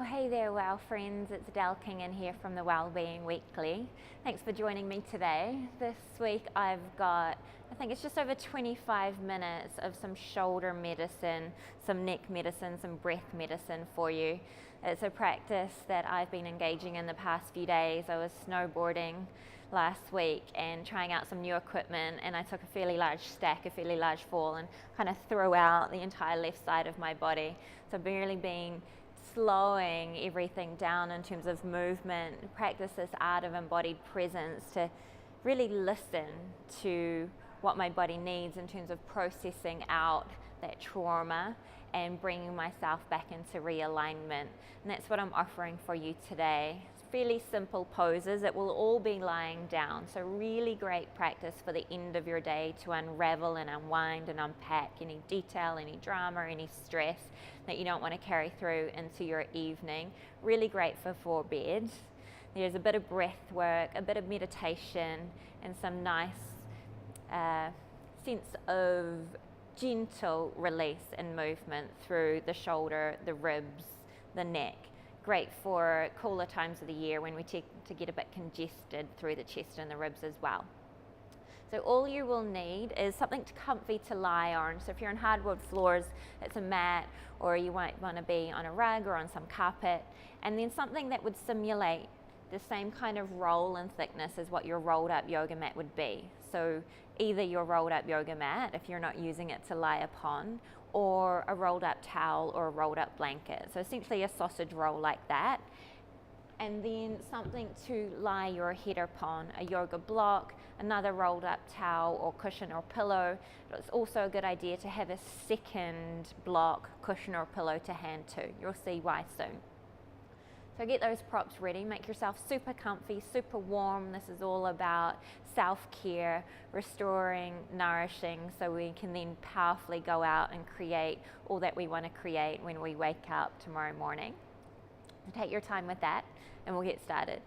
Well, hey there, Well friends. It's Del King in here from the Wellbeing Weekly. Thanks for joining me today. This week I've got, I think it's just over 25 minutes of some shoulder medicine, some neck medicine, some breath medicine for you. It's a practice that I've been engaging in the past few days. I was snowboarding last week and trying out some new equipment, and I took a fairly large fall, and kind of threw out the entire left side of my body. So I've really been slowing everything down in terms of movement, practice this art of embodied presence to really listen to what my body needs in terms of processing out that trauma and bringing myself back into realignment. And that's what I'm offering for you today. It's fairly simple poses. It will all be lying down. So really great practice for the end of your day to unravel and unwind and unpack any detail, any drama, any stress that you don't want to carry through into your evening. Really great for bed. There's a bit of breath work, a bit of meditation, and some nice sense of gentle release and movement through the shoulder, the ribs, the neck. Great for cooler times of the year when we tend to get a bit congested through the chest and the ribs as well. So all you will need is something comfy to lie on. So if you're on hardwood floors, it's a mat, or you might want to be on a rug or on some carpet, and then something that would simulate the same kind of roll and thickness as what your rolled up yoga mat would be. So either your rolled up yoga mat, if you're not using it to lie upon, or a rolled up towel or a rolled up blanket. So essentially a sausage roll like that. And then something to lie your head upon, a yoga block, another rolled up towel or cushion or pillow. It's also a good idea to have a second block, cushion or pillow to hand to. You'll see why soon. So get those props ready, make yourself super comfy, super warm. This is all about self-care, restoring, nourishing, so we can then powerfully go out and create all that we want to create when we wake up tomorrow morning. So take your time with that, and we'll get started.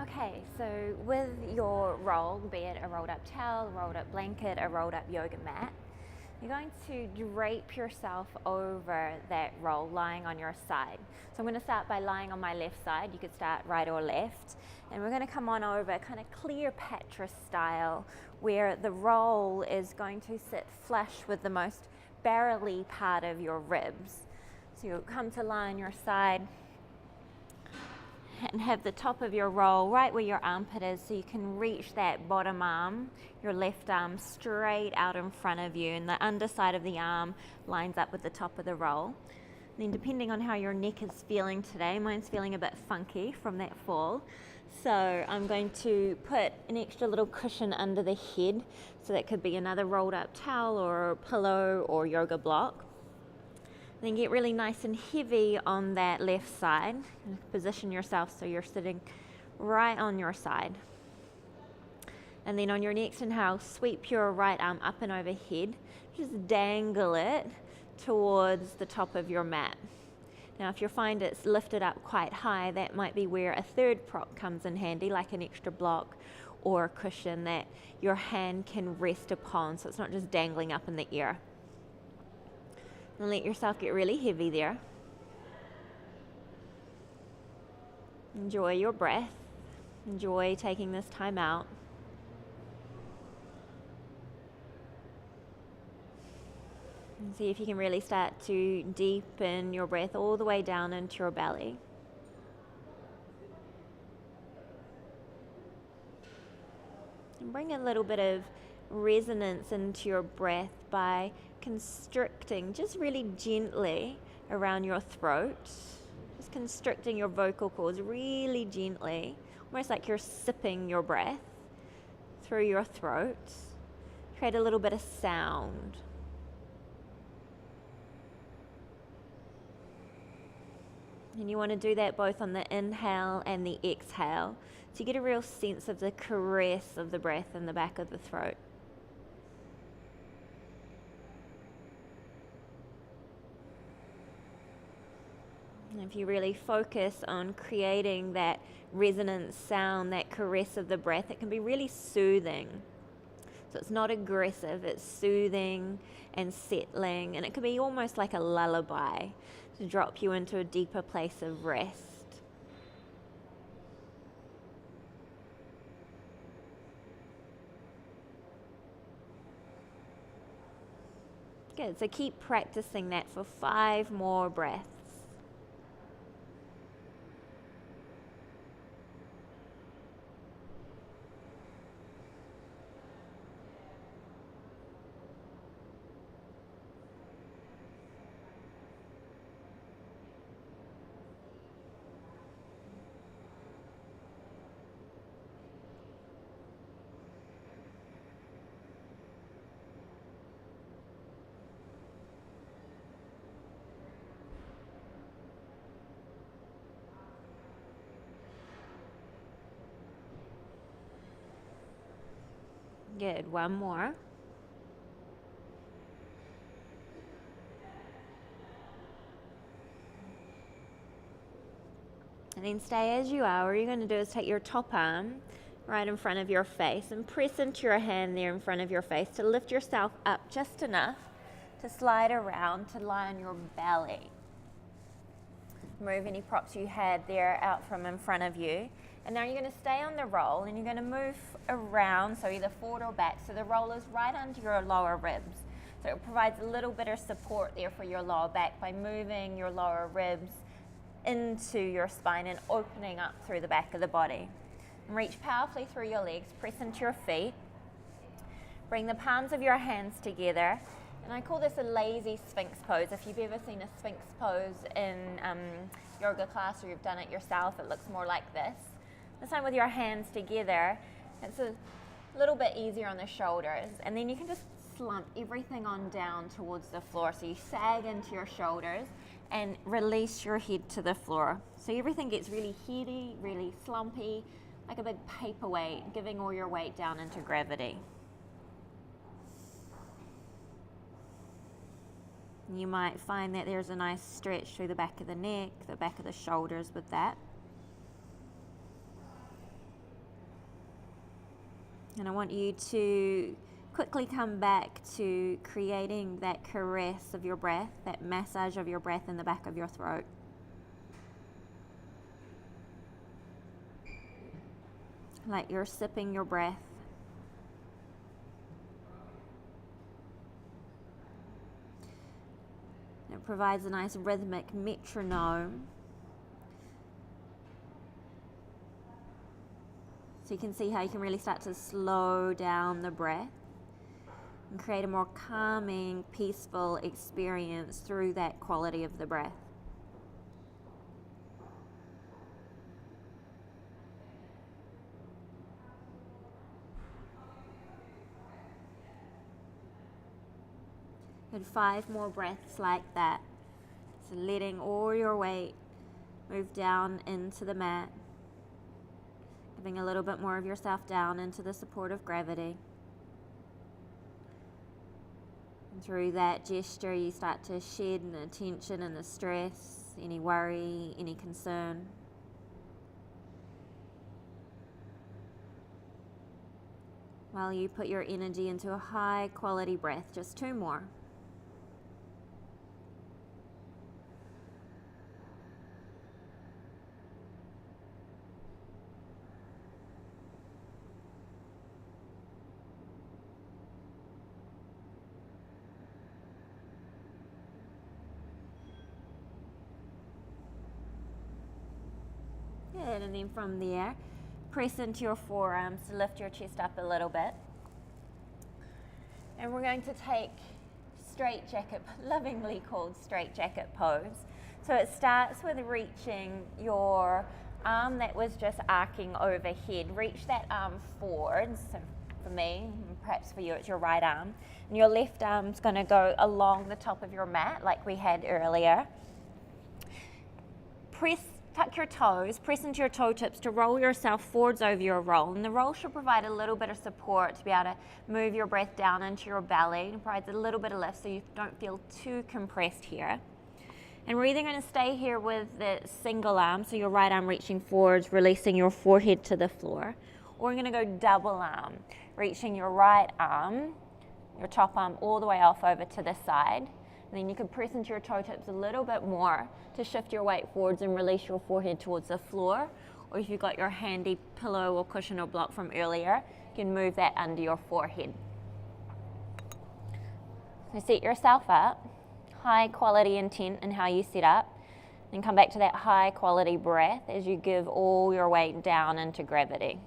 Okay, so with your roll, be it a rolled up towel, a rolled up blanket, a rolled up yoga mat, you're going to drape yourself over that roll lying on your side. So I'm going to start by lying on my left side. You could start right or left. And we're going to come on over kind of Cleopatra style, where the roll is going to sit flush with the most barrel-y part of your ribs. So you'll come to lie on your side and have the top of your roll right where your armpit is, so you can reach that bottom arm, your left arm, straight out in front of you, and the underside of the arm lines up with the top of the roll. And then depending on how your neck is feeling today, mine's feeling a bit funky from that fall, so I'm going to put an extra little cushion under the head, so that could be another rolled up towel or pillow or yoga block. Then get really nice and heavy on that left side. Position yourself so you're sitting right on your side. And then on your next inhale, sweep your right arm up and overhead. Just dangle it towards the top of your mat. Now if you find it's lifted up quite high, that might be where a third prop comes in handy, like an extra block or a cushion that your hand can rest upon, so it's not just dangling up in the air. And let yourself get really heavy there. Enjoy your breath. Enjoy taking this time out. And see if you can really start to deepen your breath all the way down into your belly. And bring a little bit of resonance into your breath by constricting just really gently around your throat, just constricting your vocal cords really gently, almost like you're sipping your breath through your throat. Create a little bit of sound. And you want to do that both on the inhale and the exhale, so you get a real sense of the caress of the breath in the back of the throat. And if you really focus on creating that resonant sound, that caress of the breath, it can be really soothing. So it's not aggressive, it's soothing and settling, and it can be almost like a lullaby to drop you into a deeper place of rest. Good, so keep practicing that for 5 more breaths. Good, one more. And then stay as you are. What you're going to do is take your top arm right in front of your face and press into your hand there in front of your face to lift yourself up just enough to slide around to lie on your belly. Move any props you had there out from in front of you. And now you're going to stay on the roll and you're going to move around, so either forward or back. So the roll is right under your lower ribs. So it provides a little bit of support there for your lower back by moving your lower ribs into your spine and opening up through the back of the body. And reach powerfully through your legs, press into your feet. Bring the palms of your hands together. And I call this a lazy Sphinx pose. If you've ever seen a Sphinx pose in yoga class or you've done it yourself, it looks more like this. This time with your hands together, it's a little bit easier on the shoulders. And then you can just slump everything on down towards the floor. So you sag into your shoulders and release your head to the floor. So everything gets really heady, really slumpy, like a big paperweight, giving all your weight down into gravity. You might find that there's a nice stretch through the back of the neck, the back of the shoulders with that. And I want you to quickly come back to creating that caress of your breath, that massage of your breath in the back of your throat. Like you're sipping your breath. It provides a nice rhythmic metronome. So you can see how you can really start to slow down the breath and create a more calming, peaceful experience through that quality of the breath. And 5 more breaths like that. So letting all your weight move down into the mat. Giving a little bit more of yourself down into the support of gravity. And through that gesture, you start to shed the tension and the stress, any worry, any concern. While you put your energy into a high quality breath, just 2 more. Good, and then from there, press into your forearms to lift your chest up a little bit. And we're going to take straight jacket, lovingly called straight jacket pose. So it starts with reaching your arm that was just arcing overhead. Reach that arm forward. So for me, perhaps for you, it's your right arm. And your left arm's going to go along the top of your mat like we had earlier. Tuck your toes, press into your toe tips to roll yourself forwards over your roll. And the roll should provide a little bit of support to be able to move your breath down into your belly. It provides a little bit of lift so you don't feel too compressed here. And we're either going to stay here with the single arm, so your right arm reaching forwards, releasing your forehead to the floor, or we're going to go double arm. reaching your right arm, your top arm all the way off over to the side. And then you can press into your toe tips a little bit more to shift your weight forwards and release your forehead towards the floor. Or if you've got your handy pillow or cushion or block from earlier, you can move that under your forehead. So set yourself up, high quality intent in how you set up, then come back to that high quality breath as you give all your weight down into gravity.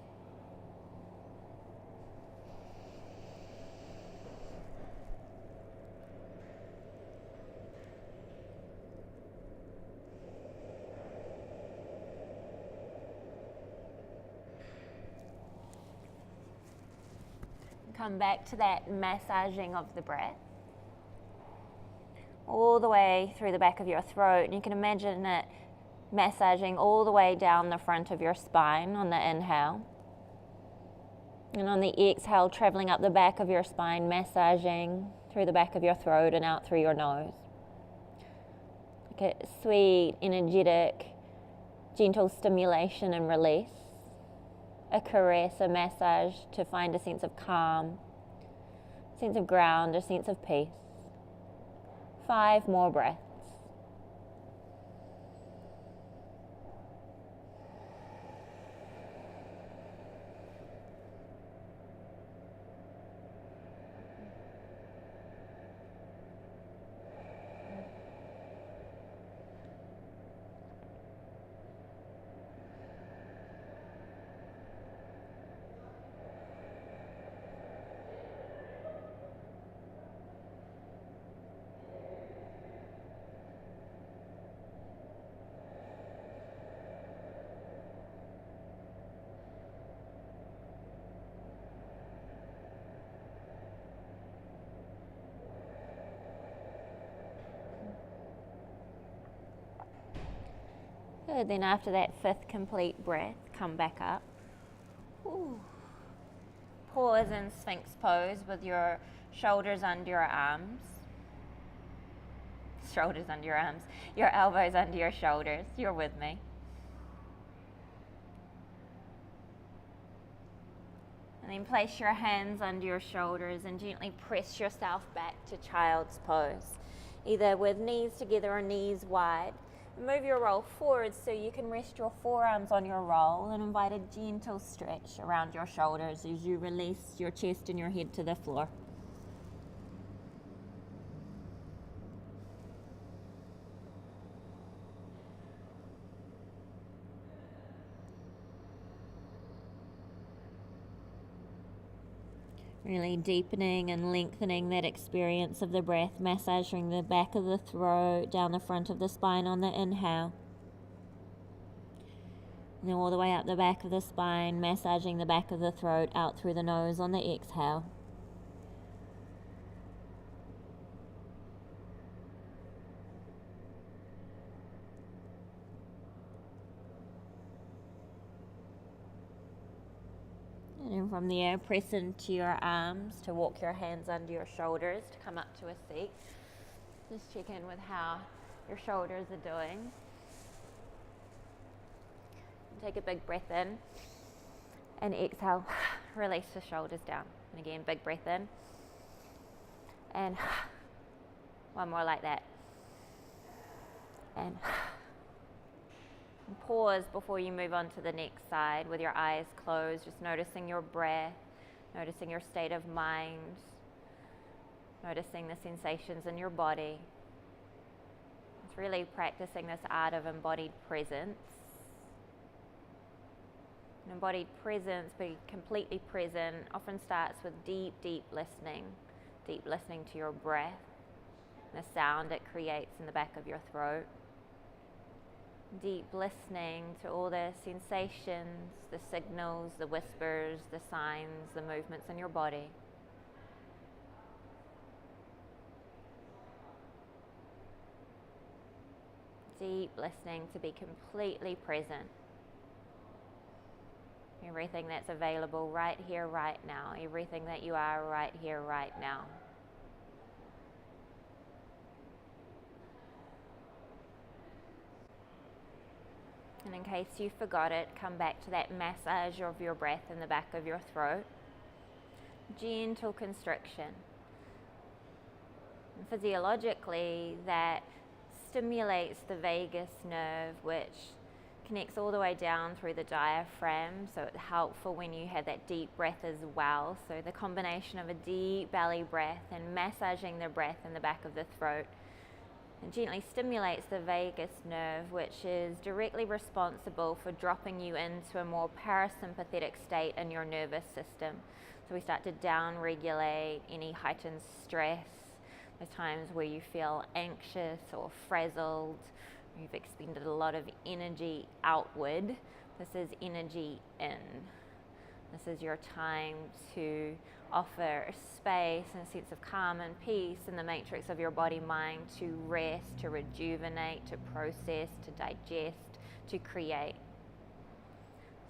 Come back to that massaging of the breath all the way through the back of your throat, and you can imagine it massaging all the way down the front of your spine on the inhale, and on the exhale traveling up the back of your spine, massaging through the back of your throat and out through your nose. Like a sweet, energetic, gentle stimulation and release. A caress, a massage to find a sense of calm, a sense of ground, a sense of peace. 5 more breaths. Good. Then after that 5th complete breath, come back up. Ooh. Pause in Sphinx pose with your shoulders under your arms. Shoulders under your arms. Your elbows under your shoulders. You're with me. And then place your hands under your shoulders and gently press yourself back to child's pose, either with knees together or knees wide. Move your roll forward so you can rest your forearms on your roll and invite a gentle stretch around your shoulders as you release your chest and your head to the floor. Really deepening and lengthening that experience of the breath, massaging the back of the throat, down the front of the spine on the inhale. And then all the way up the back of the spine, massaging the back of the throat out through the nose on the exhale. And from there, press into your arms to walk your hands under your shoulders to come up to a seat. Just check in with how your shoulders are doing. Take a big breath in and exhale. Release the shoulders down. And again, big breath in. And one more like that. And pause before you move on to the next side with your eyes closed, just noticing your breath, noticing your state of mind, noticing the sensations in your body. It's really practicing this art of embodied presence. And embodied presence, being completely present, often starts with deep, deep listening to your breath, and the sound it creates in the back of your throat. Deep listening to all the sensations, the signals, the whispers, the signs, the movements in your body. Deep listening to be completely present. Everything that's available right here, right now. Everything that you are right here, right now. And in case you forgot it, come back to that massage of your breath in the back of your throat. gentle constriction. And physiologically, that stimulates the vagus nerve, which connects all the way down through the diaphragm, so it's helpful when you have that deep breath as well. So the combination of a deep belly breath and massaging the breath in the back of the throat, and gently stimulates the vagus nerve, which is directly responsible for dropping you into a more parasympathetic state in your nervous system. So we start to down-regulate any heightened stress, those times where you feel anxious or frazzled, you've expended a lot of energy outward. This is energy in. This is your time to offer space and a sense of calm and peace in the matrix of your body-mind to rest, to rejuvenate, to process, to digest, to create.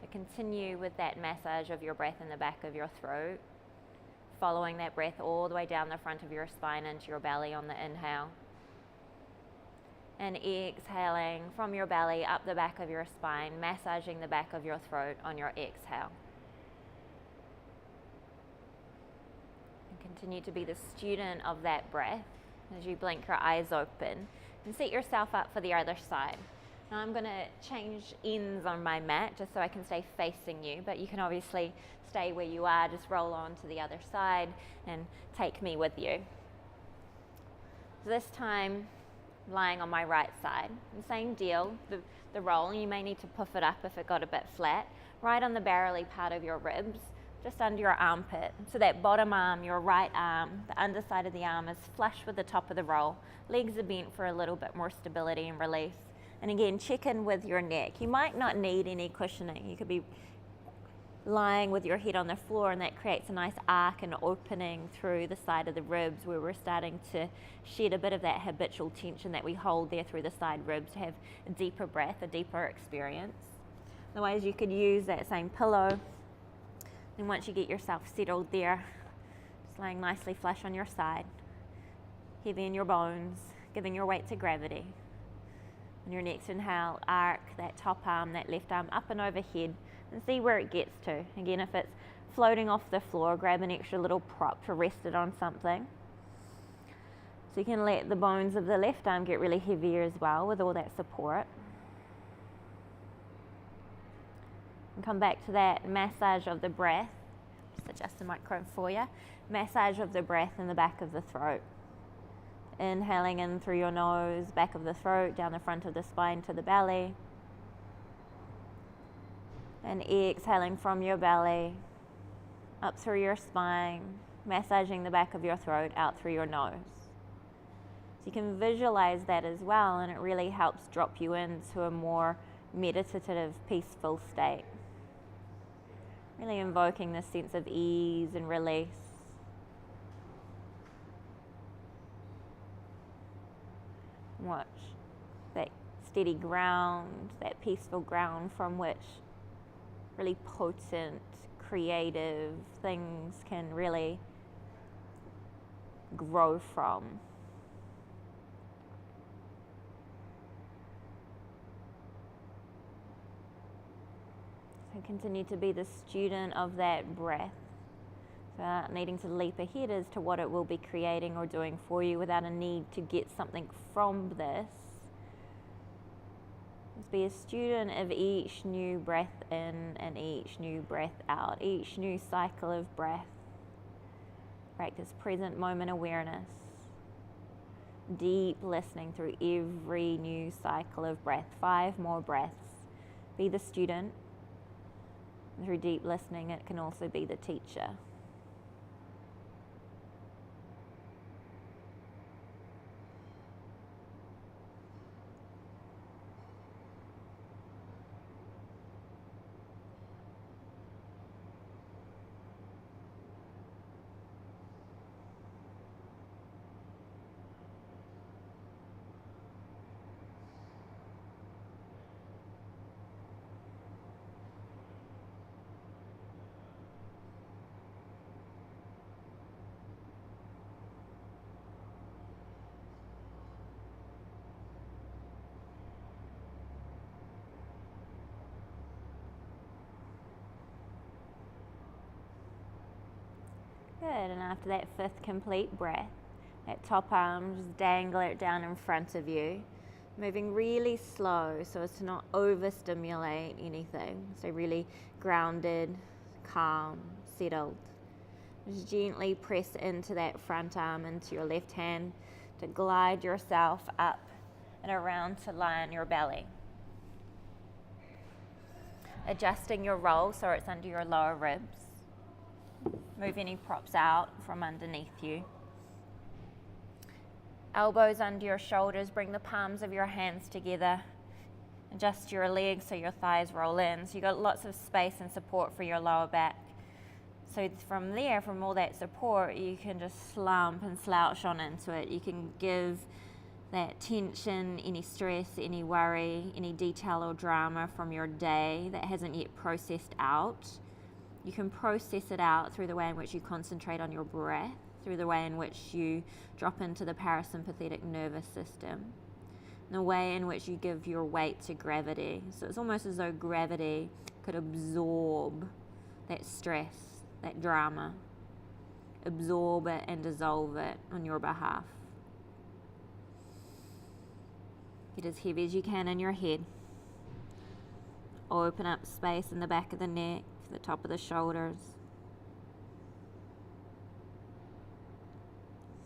So continue with that massage of your breath in the back of your throat, following that breath all the way down the front of your spine into your belly on the inhale. And exhaling from your belly up the back of your spine, massaging the back of your throat on your exhale. And continue to be the student of that breath as you blink your eyes open and set yourself up for the other side. Now I'm going to change ends on my mat just so I can stay facing you, but you can obviously stay where you are, just roll on to the other side and take me with you. So this time, lying on my right side. And same deal, the roll, you may need to puff it up if it got a bit flat, right on the barrelly part of your ribs, just under your armpit. So that bottom arm, your right arm, the underside of the arm is flush with the top of the roll. Legs are bent for a little bit more stability and release. And again, check in with your neck. You might not need any cushioning. You could be lying with your head on the floor, and that creates a nice arc and opening through the side of the ribs where we're starting to shed a bit of that habitual tension that we hold there through the side ribs to have a deeper breath, a deeper experience. Otherwise, you could use that same pillow. And once you get yourself settled there, just laying nicely flush on your side, heavy in your bones, giving your weight to gravity. On your next inhale, arc that top arm, that left arm up and overhead, and see where it gets to. Again, if it's floating off the floor, grab an extra little prop to rest it on something. So you can let the bones of the left arm get really heavier as well with all that support. And come back to that massage of the breath. Just adjust the microphone for you. Massage of the breath in the back of the throat. Inhaling in through your nose, back of the throat, down the front of the spine to the belly. And exhaling from your belly, up through your spine, massaging the back of your throat, out through your nose. So you can visualize that as well, and it really helps drop you into a more meditative, peaceful state. Really invoking this sense of ease and release. Watch that steady ground, that peaceful ground from which really potent, creative things can really grow from. So continue to be the student of that breath, without needing to leap ahead as to what it will be creating or doing for you, without a need to get something from this. Just be a student of each new breath in and each new breath out, each new cycle of breath. Practice present moment awareness. Deep listening through every new cycle of breath. 5 more breaths. Be the student. Through deep listening, it can also be the teacher. Good, and after that 5th complete breath, that top arm, just dangle it down in front of you, moving really slow so as to not overstimulate anything. So really grounded, calm, settled. Just gently press into that front arm, into your left hand, to glide yourself up and around to lie on your belly. Adjusting your roll so it's under your lower ribs. Move any props out from underneath you. Elbows under your shoulders, bring the palms of your hands together. Adjust your legs so your thighs roll in. So you've got lots of space and support for your lower back. So from there, from all that support, you can just slump and slouch on into it. You can give that tension, any stress, any worry, any detail or drama from your day that hasn't yet processed out. You can process it out through the way in which you concentrate on your breath, through the way in which you drop into the parasympathetic nervous system, the way in which you give your weight to gravity. So it's almost as though gravity could absorb that stress, that drama, absorb it and dissolve it on your behalf. Get as heavy as you can in your head. Open up space in the back of the neck, the top of the shoulders.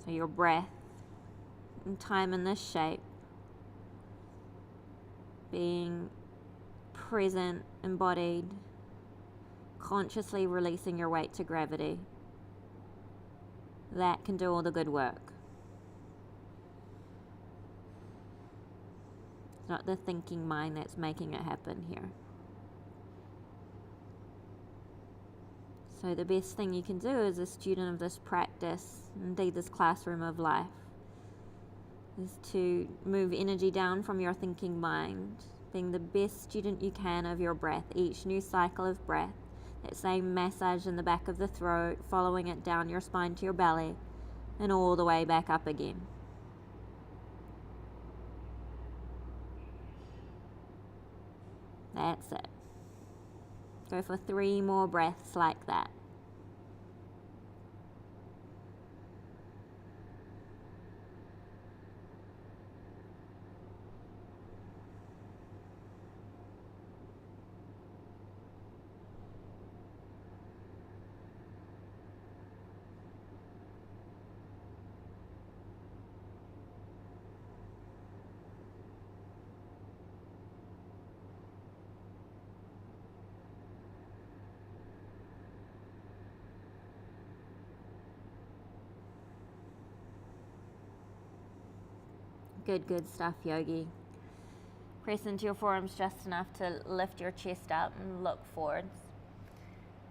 So your breath and time in this shape, being present, embodied, consciously releasing your weight to gravity. That can do all the good work. It's not the thinking mind that's making it happen here. So the best thing you can do as a student of this practice, indeed this classroom of life, is to move energy down from your thinking mind, being the best student you can of your breath. Each new cycle of breath, that same massage in the back of the throat, following it down your spine to your belly, and all the way back up again. That's it. Go for 3 more breaths like that. Good stuff, yogi. Press into your forearms just enough to lift your chest up and look forwards.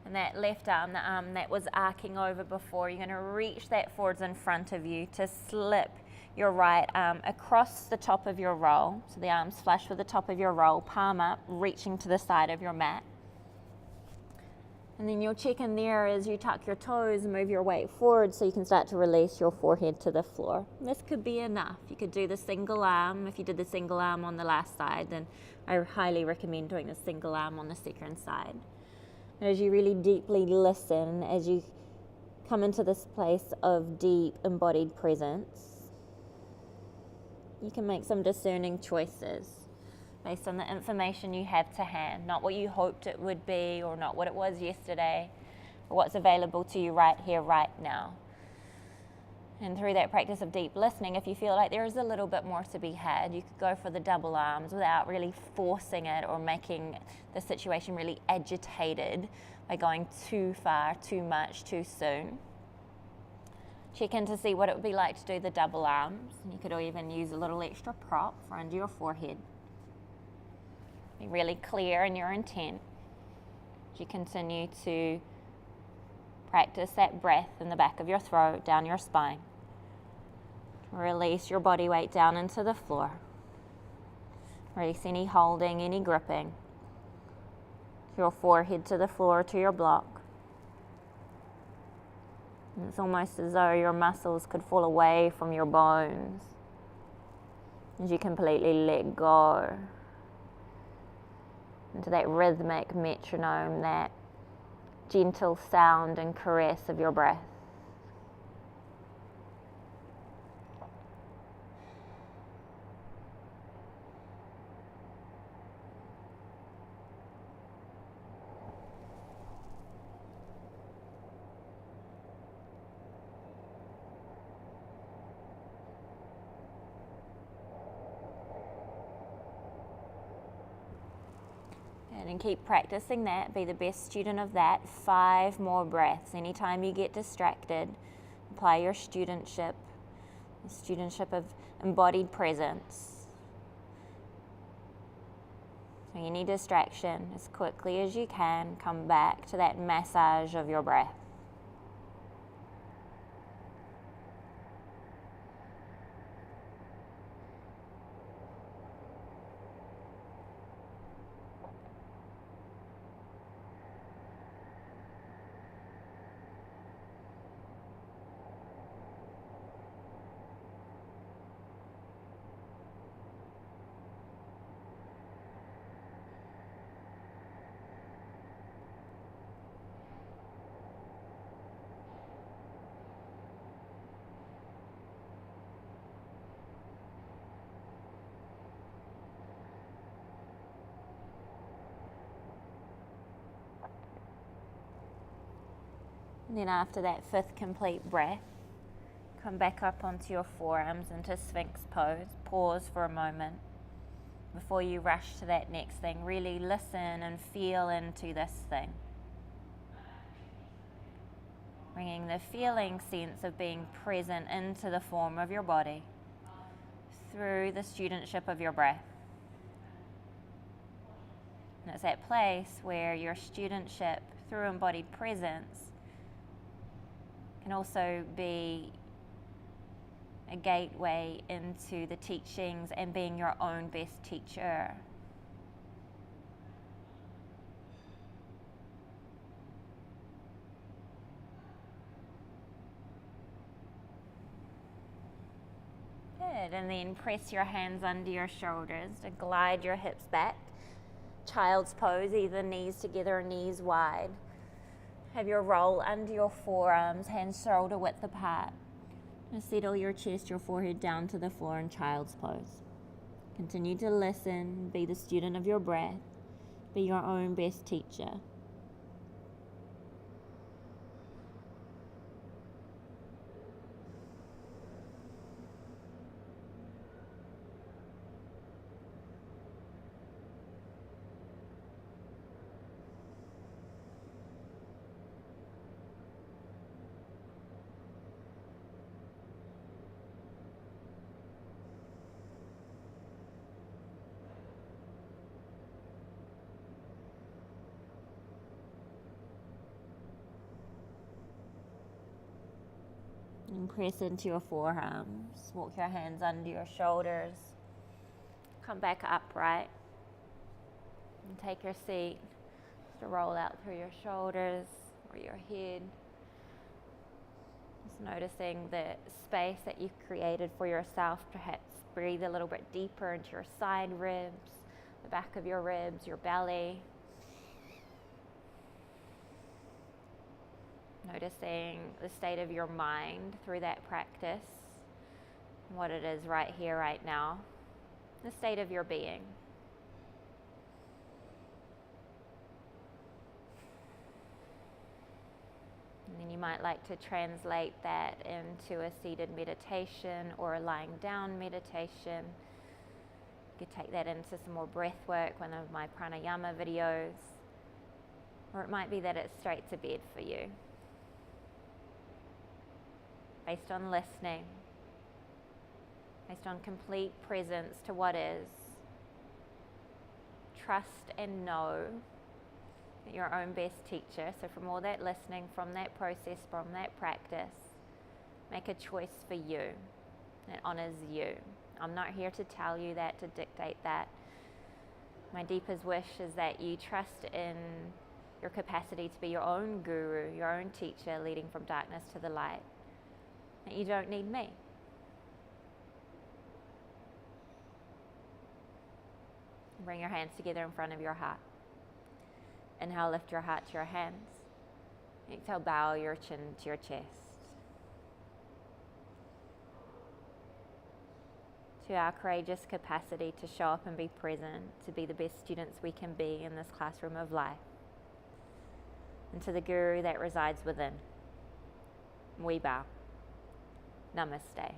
And that left arm, the arm that was arcing over before, you're going to reach that forwards in front of you to slip your right arm across the top of your roll. So the arm's flush with the top of your roll, palm up, reaching to the side of your mat. And then you'll check in there as you tuck your toes and move your weight forward so you can start to release your forehead to the floor. And this could be enough. You could do the single arm. If you did the single arm on the last side, then I highly recommend doing the single arm on the second side. And as you really deeply listen, as you come into this place of deep embodied presence, you can make some discerning choices based on the information you have to hand, not what you hoped it would be or not what it was yesterday, or what's available to you right here, right now. And through that practice of deep listening, if you feel like there is a little bit more to be had, you could go for the double arms without really forcing it or making the situation really agitated by going too far, too much, too soon. Check in to see what it would be like to do the double arms. And you could even use a little extra prop for under your forehead. Be really clear in your intent as you continue to practice that breath in the back of your throat, down your spine. Release your body weight down into the floor. Release any holding, any gripping. Your forehead to the floor, to your block. And it's almost as though your muscles could fall away from your bones as you completely let go into that rhythmic metronome, that gentle sound and caress of your breath. And keep practicing that. Be the best student of that. 5 more breaths. Anytime you get distracted, apply your studentship, the studentship of embodied presence. So any distraction, as quickly as you can, come back to that massage of your breath. And then after that 5th complete breath, come back up onto your forearms into Sphinx pose. Pause for a moment before you rush to that next thing. Really listen and feel into this thing. Bringing the feeling sense of being present into the form of your body through the studentship of your breath. And it's that place where your studentship through embodied presence can also be a gateway into the teachings and being your own best teacher. Good, and then press your hands under your shoulders to glide your hips back. Child's pose, either knees together or knees wide. Have your roll under your forearms, hands shoulder width apart. And settle your chest, your forehead down to the floor in child's pose. Continue to listen, be the student of your breath, be your own best teacher. And press into your forearms. Walk your hands under your shoulders. Come back upright. And take your seat. Just to roll out through your shoulders or your head. Just noticing the space that you've created for yourself. Perhaps breathe a little bit deeper into your side ribs, the back of your ribs, your belly. Noticing the state of your mind through that practice, what it is right here, right now, the state of your being. And then you might like to translate that into a seated meditation or a lying down meditation. You could take that into some more breath work, one of my pranayama videos, or it might be that it's straight to bed for you. Based on listening, based on complete presence to what is. Trust and know that you're your own best teacher. So from all that listening, from that process, from that practice, make a choice for you that honors you. I'm not here to tell you that, to dictate that. My deepest wish is that you trust in your capacity to be your own guru, your own teacher, leading from darkness to the light. That you don't need me. Bring your hands together in front of your heart. Inhale, lift your heart to your hands. Exhale, bow your chin to your chest. To our courageous capacity to show up and be present, to be the best students we can be in this classroom of life. And to the guru that resides within, we bow. Namaste.